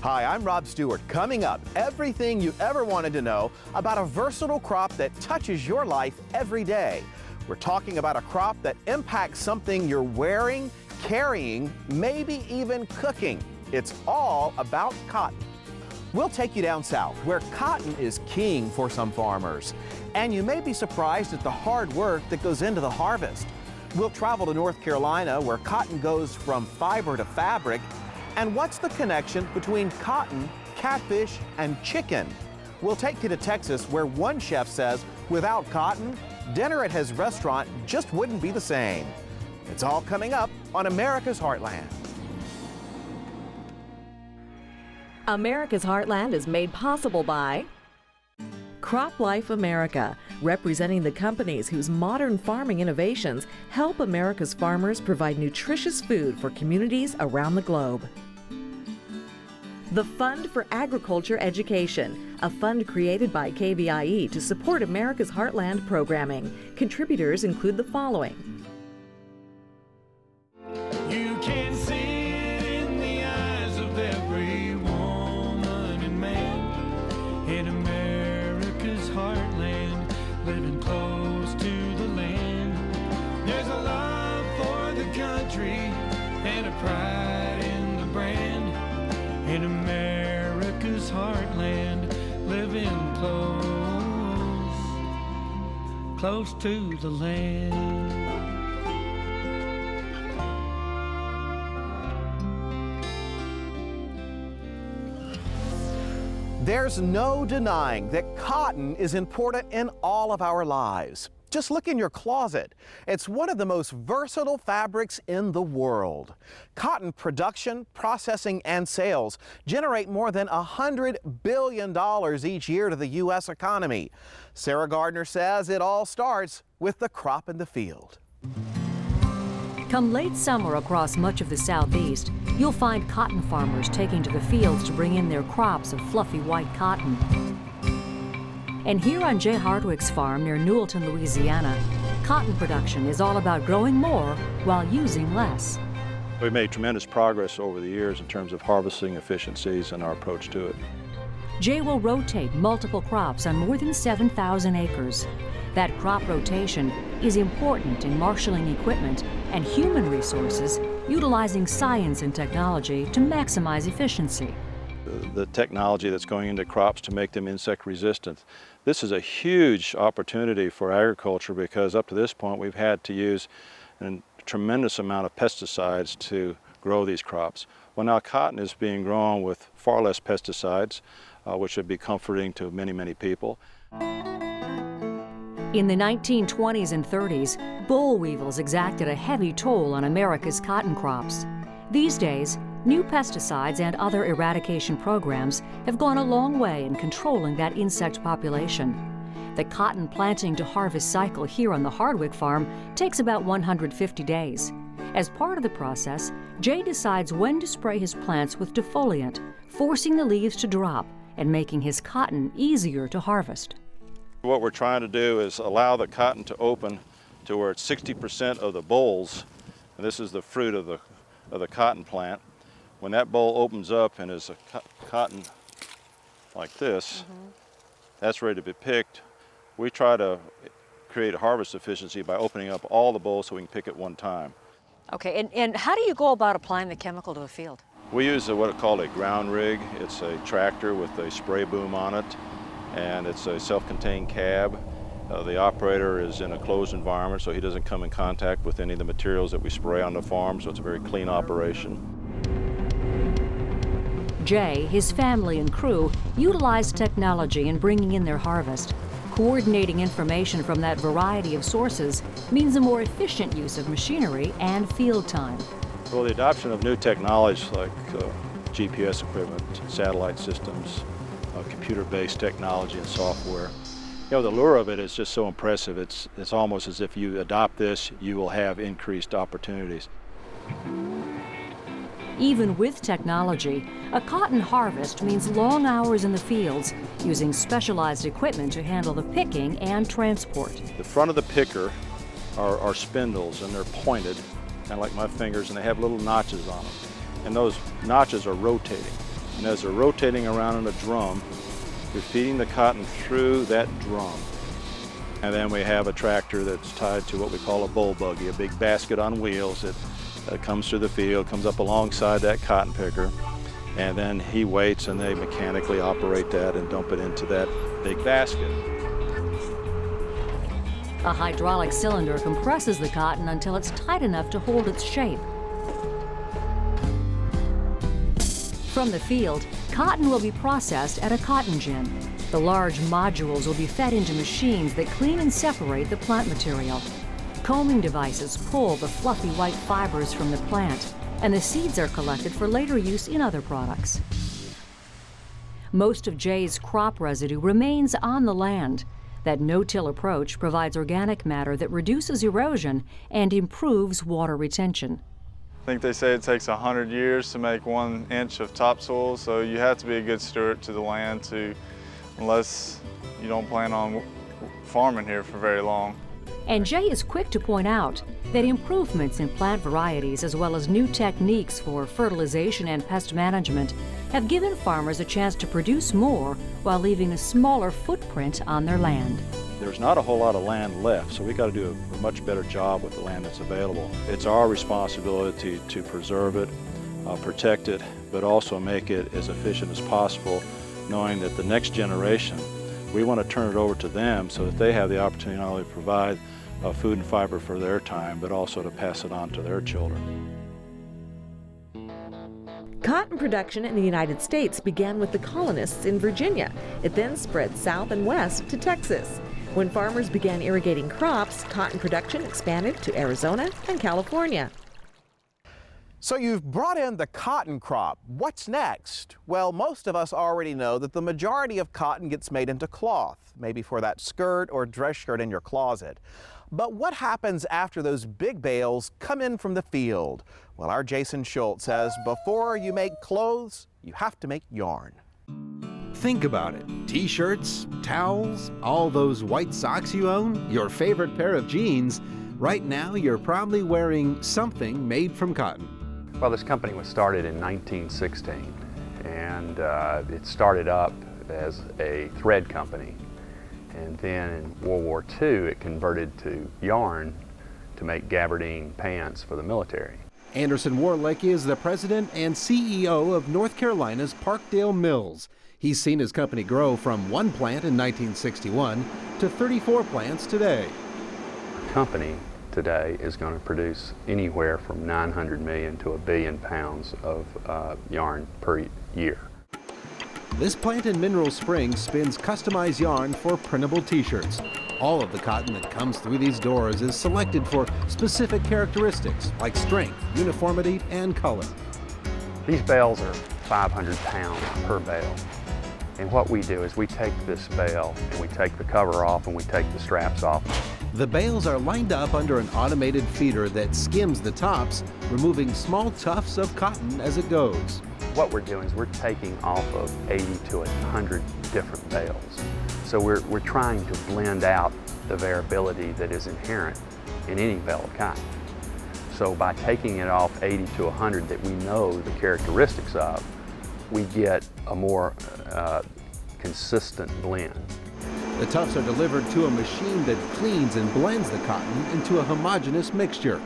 Hi, I'm Rob Stewart. Coming up, everything you ever wanted to know about a versatile crop that touches your life every day. We're talking about a crop that impacts something you're wearing, carrying, maybe even cooking. It's all about cotton. We'll take you down south, where cotton is king for some farmers. And you may be surprised at the hard work that goes into the harvest. We'll travel to North Carolina, where cotton goes from fiber to fabric. And what's the connection between cotton, catfish, and chicken? We'll take you to Texas, where one chef says, without cotton, dinner at his restaurant just wouldn't be the same. It's all coming up on America's Heartland. America's Heartland is made possible by CropLife America, representing the companies whose modern farming innovations help America's farmers provide nutritious food for communities around the globe. The Fund for Agriculture Education, a fund created by KVIE to support America's Heartland programming. Contributors include the following. You can see it in the eyes of every woman and man in America's heartland, living close to the land. There's a love for the country and a pride in the brand. In America's heartland, living close to the land. There's no denying that cotton is important in all of our lives. Just look in your closet. It's one of the most versatile fabrics in the world. Cotton production, processing, and sales generate more than $100 billion each year to the U.S. economy. Sarah Gardner says it all starts with the crop in the field. Come late summer across much of the southeast, you'll find cotton farmers taking to the fields to bring in their crops of fluffy white cotton. And here on Jay Hardwick's farm near Newellton, Louisiana, cotton production is all about growing more while using less. We've made tremendous progress over the years in terms of harvesting efficiencies and our approach to it. Jay will rotate multiple crops on more than 7,000 acres. That crop rotation is important in marshaling equipment and human resources, utilizing science and technology to maximize efficiency. The technology that's going into crops to make them insect resistant. This is a huge opportunity for agriculture because up to this point we've had to use a tremendous amount of pesticides to grow these crops. Well, now cotton is being grown with far less pesticides, which would be comforting to many, many people. In the 1920s and 30s, boll weevils exacted a heavy toll on America's cotton crops. These days, new pesticides and other eradication programs have gone a long way in controlling that insect population. The cotton planting to harvest cycle here on the Hardwick farm takes about 150 days. As part of the process, Jay decides when to spray his plants with defoliant, forcing the leaves to drop and making his cotton easier to harvest. What we're trying to do is allow the cotton to open to where it's 60% of the bolls, and this is the fruit of the cotton plant. When that boll opens up and is a cotton like this, that's ready to be picked. We try to create a harvest efficiency by opening up all the bolls so we can pick at one time. Okay, and how do you go about applying the chemical to a field? We use what are called a ground rig. It's a tractor with a spray boom on it, and it's a self-contained cab. The operator is in a closed environment, so he doesn't come in contact with any of the materials that we spray on the farm, so it's a very clean operation. Jay, his family, and crew utilize technology in bringing in their harvest. Coordinating information from that variety of sources means a more efficient use of machinery and field time. Well, the adoption of new technology like GPS equipment, satellite systems, computer-based technology and software. You know, the lure of it is just so impressive. It's almost as if you adopt this, you will have increased opportunities. Even with technology, a cotton harvest means long hours in the fields, using specialized equipment to handle the picking and transport. The front of the picker are spindles, and they're pointed, kind of like my fingers, and they have little notches on them. And those notches are rotating. And as they're rotating around in a drum, you're feeding the cotton through that drum. And then we have a tractor that's tied to what we call a bull buggy, a big basket on wheels that comes through the field, comes up alongside that cotton picker, and then he waits and they mechanically operate that and dump it into that big basket. A hydraulic cylinder compresses the cotton until it's tight enough to hold its shape. From the field, cotton will be processed at a cotton gin. The large modules will be fed into machines that clean and separate the plant material. Combing devices pull the fluffy white fibers from the plant, and the seeds are collected for later use in other products. Most of Jay's crop residue remains on the land. That no-till approach provides organic matter that reduces erosion and improves water retention. I think they say it takes 100 years to make 1 inch of topsoil, so you have to be a good steward to the land unless you don't plan on farming here for very long. And Jay is quick to point out that improvements in plant varieties as well as new techniques for fertilization and pest management have given farmers a chance to produce more while leaving a smaller footprint on their land. There's not a whole lot of land left, so we got to do a much better job with the land that's available. It's our responsibility to preserve it, protect it, but also make it as efficient as possible, knowing that the next generation, we want to turn it over to them so that they have the opportunity not only to provide food and fiber for their time, but also to pass it on to their children. Cotton production in the United States began with the colonists in Virginia. It then spread south and west to Texas. When farmers began irrigating crops, cotton production expanded to Arizona and California. So you've brought in the cotton crop. What's next? Well, most of us already know that the majority of cotton gets made into cloth, maybe for that skirt or dress shirt in your closet. But what happens after those big bales come in from the field? Well, our Jason Schultz says before you make clothes, you have to make yarn. Think about it. T-shirts, towels, all those white socks you own, your favorite pair of jeans. Right now, you're probably wearing something made from cotton. Well, this company was started in 1916, and it started up as a thread company. And then in World War II, it converted to yarn to make gabardine pants for the military. Anderson Warlick is the president and CEO of North Carolina's Parkdale Mills. He's seen his company grow from 1 plant in 1961 to 34 plants today. The company today is going to produce anywhere from 900 million to 1 billion pounds of yarn per year. This plant in Mineral Springs spins customized yarn for printable t-shirts. All of the cotton that comes through these doors is selected for specific characteristics like strength, uniformity, and color. These bales are 500 pounds per bale. And what we do is we take this bale and we take the cover off and we take the straps off. The bales are lined up under an automated feeder that skims the tops, removing small tufts of cotton as it goes. What we're doing is we're taking off of 80 to 100 different bales. So we're trying to blend out the variability that is inherent in any bale of cotton. So by taking it off 80 to 100 that we know the characteristics of, we get a more consistent blend. The tufts are delivered to a machine that cleans and blends the cotton into a homogeneous mixture.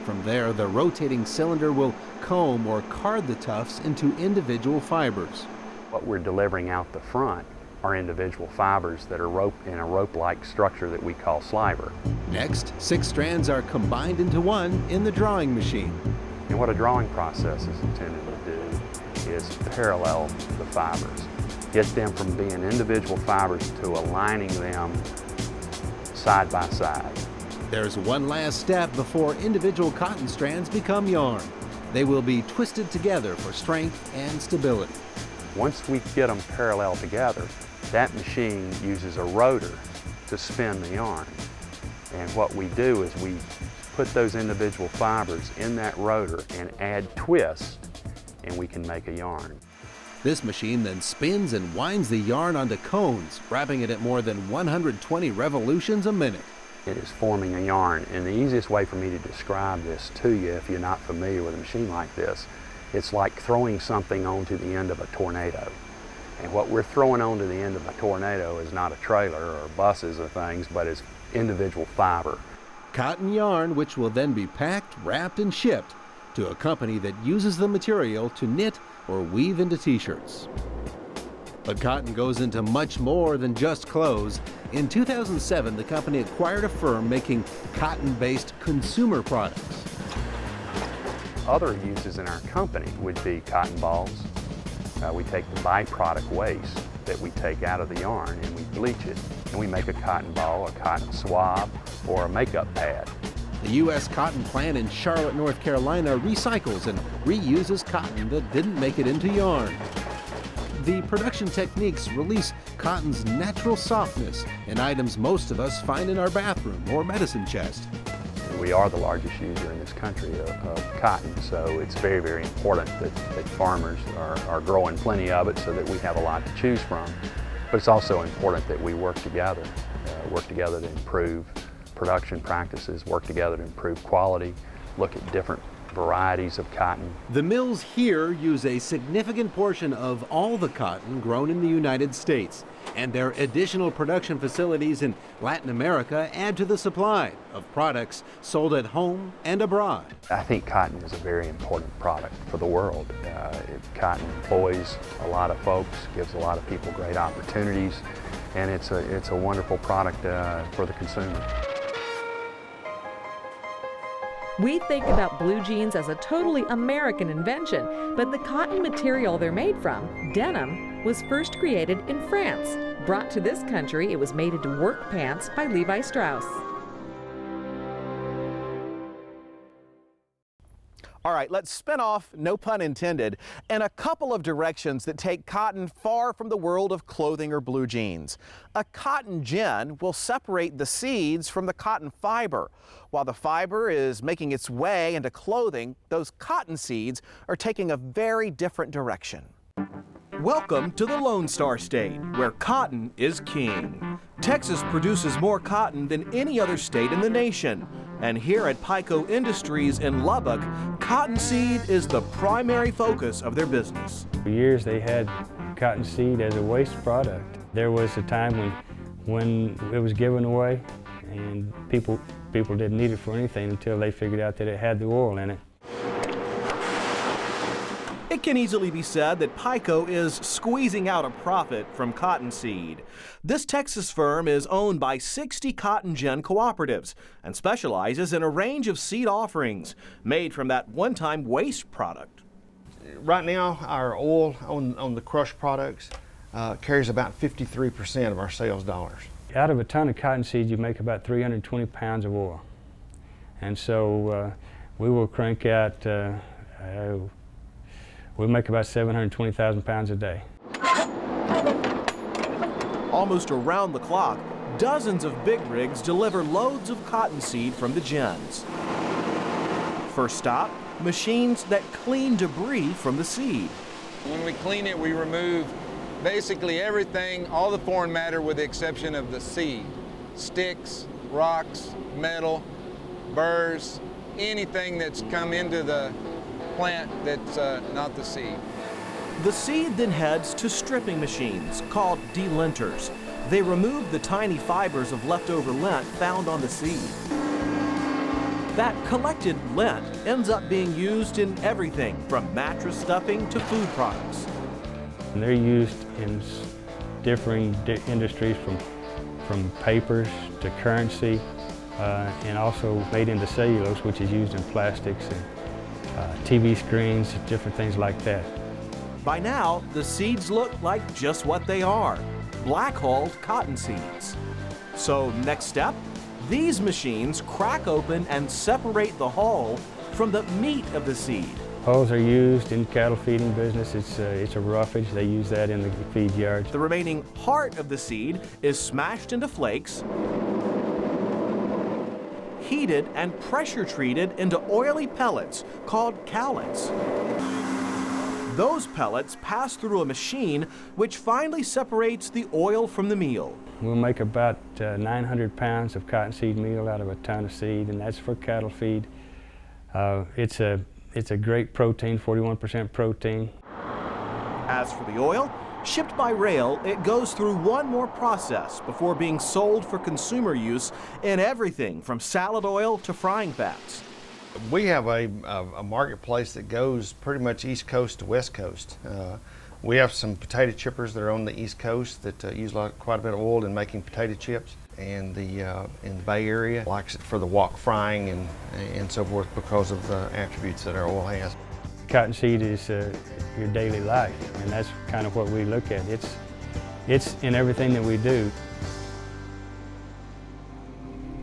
From there, the rotating cylinder will comb or card the tufts into individual fibers. What we're delivering out the front are individual fibers that are in a rope-like structure that we call sliver. Next, 6 strands are combined into one in the drawing machine. And what a drawing process is intended to do is parallel the fibers. Get them from being individual fibers to aligning them side by side. There's one last step before individual cotton strands become yarn. They will be twisted together for strength and stability. Once we get them parallel together, that machine uses a rotor to spin the yarn. And what we do is we put those individual fibers in that rotor and add twist, and we can make a yarn. This machine then spins and winds the yarn onto cones, wrapping it at more than 120 revolutions a minute. It is forming a yarn, and the easiest way for me to describe this to you, if you're not familiar with a machine like this, It's like throwing something onto the end of a tornado. And what we're throwing onto the end of a tornado is not a trailer or buses or things, but is individual fiber. Cotton yarn, which will then be packed, wrapped, and shipped to a company that uses the material to knit or weave into t-shirts. But cotton goes into much more than just clothes. In 2007, the company acquired a firm making cotton-based consumer products. Other uses in our company would be cotton balls. We take the byproduct waste that we take out of the yarn and we bleach it, and we make a cotton ball, a cotton swab, or a makeup pad. The U.S. cotton plant in Charlotte, North Carolina recycles and reuses cotton that didn't make it into yarn. The production techniques release cotton's natural softness in items most of us find in our bathroom or medicine chest. We are the largest user in this country of cotton, so it's very, very important that farmers are growing plenty of it so that we have a lot to choose from. But it's also important that we work together to improve production practices, work together to improve quality, look at different varieties of cotton. The mills here use a significant portion of all the cotton grown in the United States, and their additional production facilities in Latin America add to the supply of products sold at home and abroad. I think cotton is a very important product for the world. Cotton employs a lot of folks, gives a lot of people great opportunities, and it's a wonderful product for the consumer. We think about blue jeans as a totally American invention, but the cotton material they're made from, denim, was first created in France. Brought to this country, it was made into work pants by Levi Strauss. All right, let's spin off, no pun intended, in a couple of directions that take cotton far from the world of clothing or blue jeans. A cotton gin will separate the seeds from the cotton fiber. While the fiber is making its way into clothing, those cotton seeds are taking a very different direction. Welcome to the Lone Star State, where cotton is king. Texas produces more cotton than any other state in the nation. And here at Pico Industries in Lubbock, cottonseed is the primary focus of their business. For years they had cottonseed as a waste product. There was a time when it was given away and people didn't need it for anything until they figured out that it had the oil in it. It can easily be said that Pico is squeezing out a profit from cottonseed. This Texas firm is owned by 60 cotton gin cooperatives and specializes in a range of seed offerings made from that one-time waste product. Right now, our oil on the crushed products carries about 53% of our sales dollars. Out of a ton of cottonseed, you make about 320 pounds of oil. And so we will crank out we make about 720,000 pounds a day. Almost around the clock, dozens of big rigs deliver loads of cottonseed from the gins. First stop, machines that clean debris from the seed. When we clean it, we remove basically everything, all the foreign matter with the exception of the seed. Sticks, rocks, metal, burrs, anything that's come into the plant that's not the seed. The seed then heads to stripping machines called delinters. They remove the tiny fibers of leftover lint found on the seed. That collected lint ends up being used in everything from mattress stuffing to food products. And they're used in differing industries from papers to currency and also made into cellulose, which is used in plastics and TV screens, different things like that. By now, the seeds look like just what they are, black-hulled cotton seeds. So next step, these machines crack open and separate the hull from the meat of the seed. Hulls are used in cattle feeding business. It's a roughage. They use that in the feed yards. The remaining heart of the seed is smashed into flakes, heated and pressure treated into oily pellets called cowlets. Those pellets pass through a machine which finally separates the oil from the meal. We'll make about 900 pounds of cottonseed meal out of a ton of seed, and that's for cattle feed. It's It's a great protein, 41% protein. As for the oil, shipped by rail, it goes through one more process before being sold for consumer use in everything from salad oil to frying fats. We have a marketplace that goes pretty much East Coast to West Coast. We have some potato chippers that are on the East Coast that use quite a bit of oil in making potato chips, and in the Bay Area likes it for the wok frying and so forth because of the attributes that our oil has. Cottonseed is your daily life, and that's kind of what we look at. It's in everything that we do.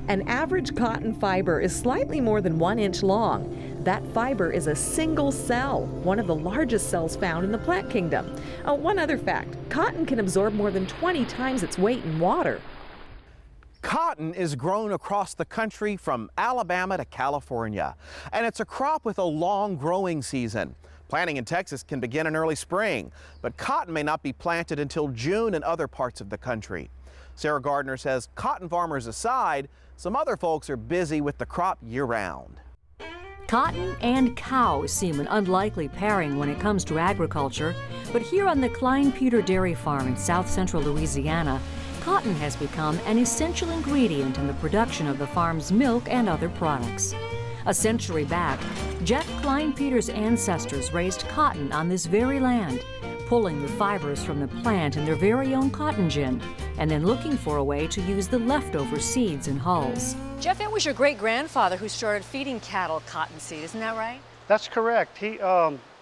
An average cotton fiber is slightly more than 1 inch long. That fiber is a single cell, one of the largest cells found in the plant kingdom. One other fact, cotton can absorb more than 20 times its weight in water. Cotton is grown across the country from Alabama to California, and it's a crop with a long growing season. Planting in Texas can begin in early spring, but cotton may not be planted until June in other parts of the country. Sarah Gardner says cotton farmers aside, some other folks are busy with the crop year-round. Cotton and cows seem an unlikely pairing when it comes to agriculture, but here on the Klein Peter Dairy Farm in south central Louisiana, cotton has become an essential ingredient in the production of the farm's milk and other products. A century back, Jeff Klein Peter's ancestors raised cotton on this very land, pulling the fibers from the plant in their very own cotton gin, and then looking for a way to use the leftover seeds and hulls. Jeff, it was your great-grandfather who started feeding cattle cottonseed, isn't that right? That's correct. He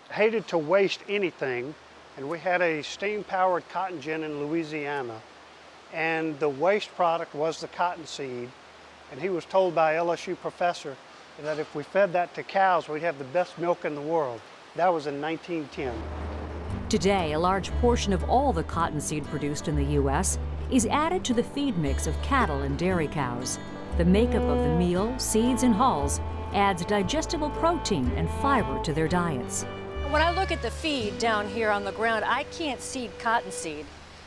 hated to waste anything, and we had a steam-powered cotton gin in Louisiana, and the waste product was the cottonseed, and he was told by an LSU professor that if we fed that to cows, we'd have the best milk in the world. That was in 1910. Today, a large portion of all the cottonseed produced in the U.S. is added to the feed mix of cattle and dairy cows. The makeup of the meal, seeds, and hulls adds digestible protein and fiber to their diets. When I look at the feed down here on the ground, I can't see cottonseed,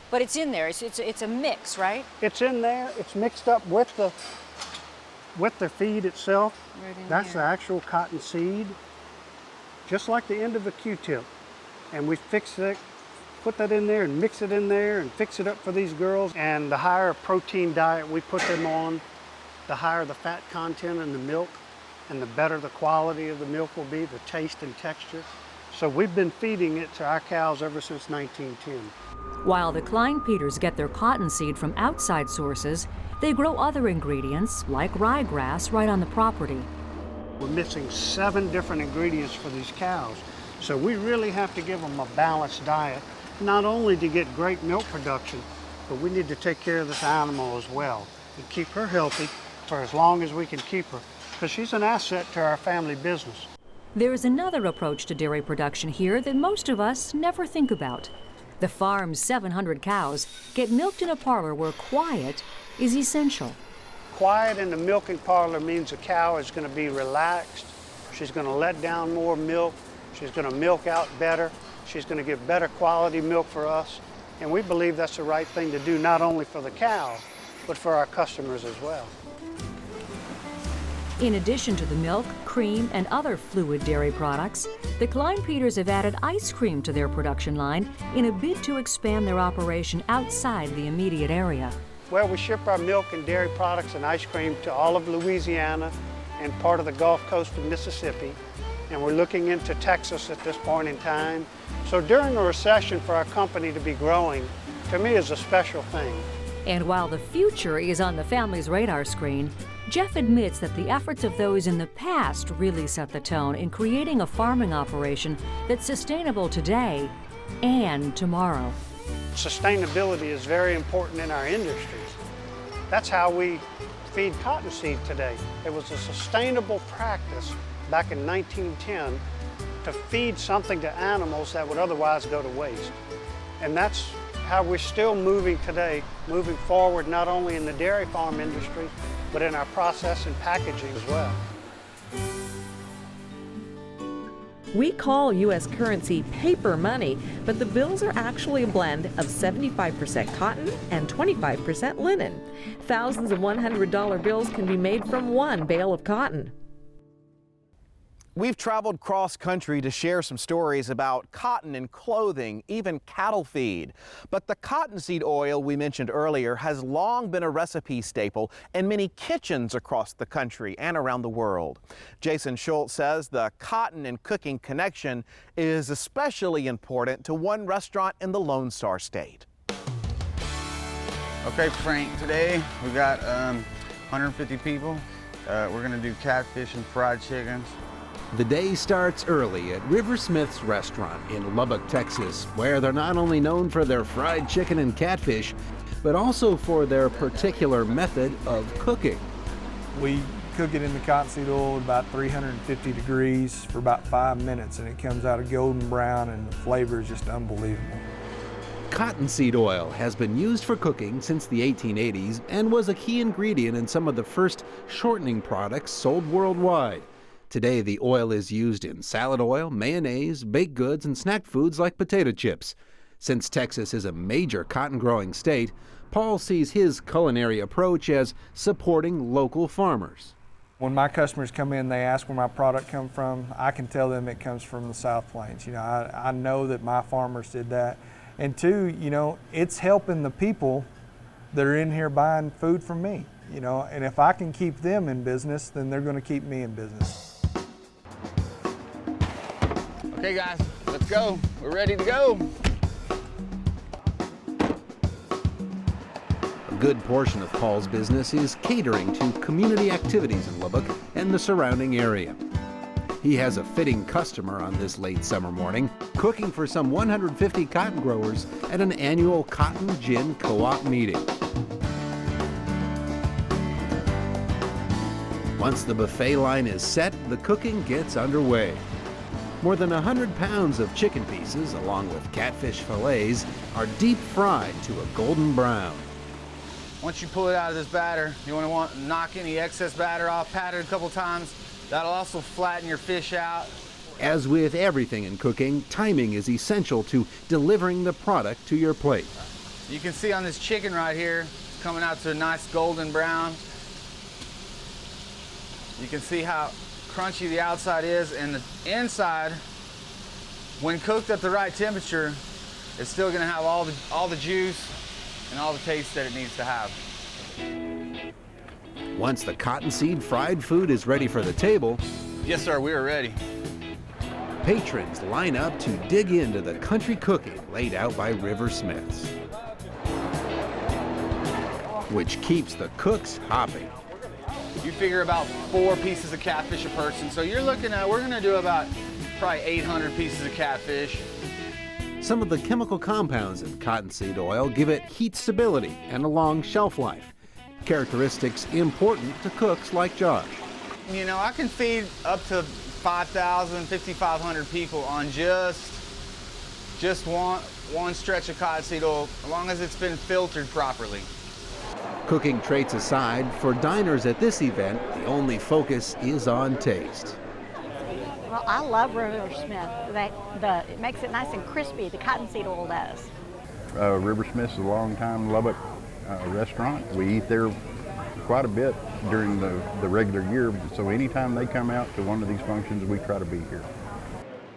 but it's in there. It's a mix, right? It's in there. It's mixed up with the feed itself. Right in That's here. the actual cottonseed, just like the end of a Q-tip. And we fix it, put that in there and mix it in there and fix it up for these girls. And the higher protein diet we put them on, the higher the fat content in the milk, and the better the quality of the milk will be, the taste and texture. So we've been feeding it to our cows ever since 1910. While the Klein Peters get their cottonseed from outside sources, they grow other ingredients, like ryegrass, right on the property. We're missing 7 different ingredients for these cows. So we really have to give them a balanced diet, not only to get great milk production, but we need to take care of this animal as well and keep her healthy for as long as we can keep her, because she's an asset to our family business. There is another approach to dairy production here that most of us never think about. The farm's 700 cows get milked in a parlor where quiet is essential. Quiet in the milking parlor means the cow is going to be relaxed. She's going to let down more milk. She's going to milk out better. She's going to give better quality milk for us. And we believe that's the right thing to do, not only for the cow, but for our customers as well. In addition to the milk, cream, and other fluid dairy products, the Klein Peters have added ice cream to their production line in a bid to expand their operation outside the immediate area. Well, we ship our milk and dairy products and ice cream to all of Louisiana and part of the Gulf Coast of Mississippi, and we're looking into Texas at this point in time. So during a recession, for our company to be growing, to me, is a special thing. And while the future is on the family's radar screen, Jeff admits that the efforts of those in the past really set the tone in creating a farming operation that's sustainable today and tomorrow. Sustainability is very important in our industries. That's how we feed cottonseed today. It was a sustainable practice back in 1910 to feed something to animals that would otherwise go to waste. And that's how we're still moving today, moving forward not only in the dairy farm industry, but in our process and packaging as well. We call U.S. currency paper money, but the bills are actually a blend of 75% cotton and 25% linen. Thousands of $100 bills can be made from one bale of cotton. We've traveled cross country to share some stories about cotton and clothing, even cattle feed. But the cottonseed oil we mentioned earlier has long been a recipe staple in many kitchens across the country and around the world. Jason Schultz says the cotton and cooking connection is especially important to one restaurant in the Lone Star State. Okay, Frank, today we got 150 people. We're gonna do catfish and fried chickens. The day starts early at River Smith's restaurant in Lubbock, Texas, where they're not only known for their fried chicken and catfish, but also for their particular method of cooking. We cook it in the cottonseed oil at about 350 degrees for about 5 minutes, and it comes out a golden brown, and the flavor is just unbelievable. Cottonseed oil has been used for cooking since the 1880s and was a key ingredient in some of the first shortening products sold worldwide. Today, the oil is used in salad oil, mayonnaise, baked goods, and snack foods like potato chips. Since Texas is a major cotton-growing state, Paul sees his culinary approach as supporting local farmers. When my customers come in, they ask where my product comes from. I can tell them it comes from the South Plains. You know, I know that my farmers did that. And two, you know, it's helping the people that are in here buying food from me. You know, and if I can keep them in business, then they're going to keep me in business. Okay guys, let's go. We're ready to go. A good portion of Paul's business is catering to community activities in Lubbock and the surrounding area. He has a fitting customer on this late summer morning, cooking for some 150 cotton growers at an annual cotton gin co-op meeting. Once the buffet line is set, the cooking gets underway. More than 100 pounds of chicken pieces, along with catfish fillets, are deep fried to a golden brown. Once you pull it out of this batter, you want to knock any excess batter off, pat it a couple times. That'll also flatten your fish out. As with everything in cooking, timing is essential to delivering the product to your plate. You can see on this chicken right here, it's coming out to a nice golden brown. You can see how crunchy the outside is, and the inside, when cooked at the right temperature, it's still going to have all the juice and all the taste that it needs to have. Once the cottonseed fried food is ready for the table, yes sir, we are ready. Patrons line up to dig into the country cooking laid out by River Smiths, which keeps the cooks hopping. You figure about 4 pieces of catfish a person, so you're looking at, we're gonna do about probably 800 pieces of catfish. Some of the chemical compounds in cottonseed oil give it heat stability and a long shelf life, characteristics important to cooks like Josh. You know, I can feed up to 5,000, 5,500 people on just one stretch of cottonseed oil, as long as it's been filtered properly. Cooking traits aside, for diners at this event, the only focus is on taste. Well, I love River Smith. It makes it nice and crispy, the cottonseed oil does. River Smith's a long-time Lubbock restaurant. We eat there quite a bit during the regular year, so anytime they come out to one of these functions, we try to be here.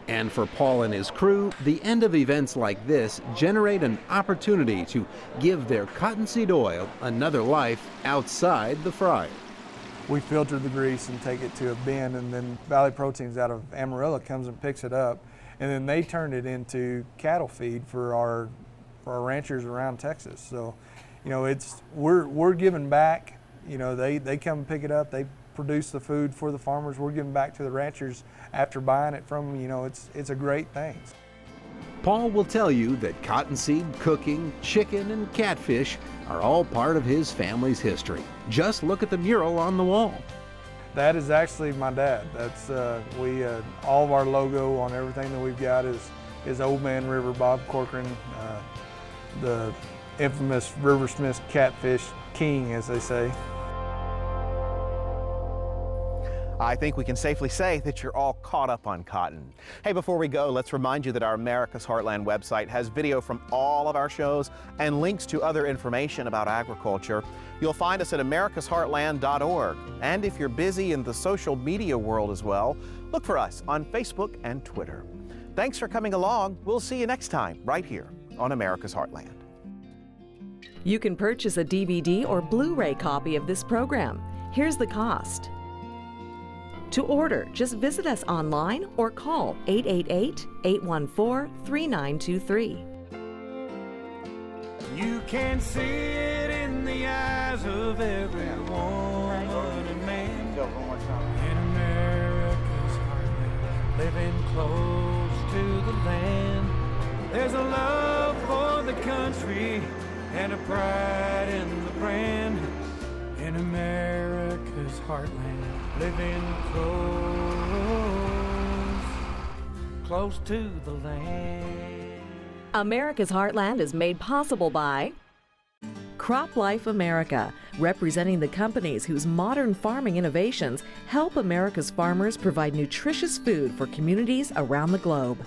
And for Paul and his crew, the end of events like this generate an opportunity to give their cottonseed oil another life outside the fryer. We filter the grease and take it to a bin, and then Valley Proteins out of Amarillo comes and picks it up, and then they turn it into cattle feed for our ranchers around Texas. So, you know, we're giving back. You know, they come and pick it up. They produce the food for the farmers. We're giving back to the ranchers after buying it from them. You know, it's a great thing. Paul will tell you that cottonseed, cooking, chicken, and catfish are all part of his family's history. Just look at the mural on the wall. That is actually my dad. That's all of our logo on everything that we've got is Old Man River, Bob Corcoran, the infamous River Smith catfish king, as they say. I think we can safely say that you're all caught up on cotton. Hey, before we go, let's remind you that our America's Heartland website has video from all of our shows and links to other information about agriculture. You'll find us at americasheartland.org. And if you're busy in the social media world as well, look for us on Facebook and Twitter. Thanks for coming along. We'll see you next time right here on America's Heartland. You can purchase a DVD or Blu-ray copy of this program. Here's the cost. To order, just visit us online or call 888-814-3923. You can see it in the eyes of every woman and man in America's heartland, living close to the land. There's a love for the country and a pride in the brand in America's heartland. Living close to the land. America's Heartland is made possible by Crop Life America, representing the companies whose modern farming innovations help America's farmers provide nutritious food for communities around the globe.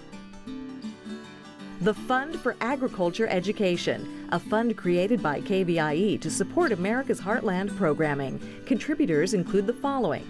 The Fund for Agriculture Education, a fund created by KVIE to support America's Heartland programming. Contributors include the following: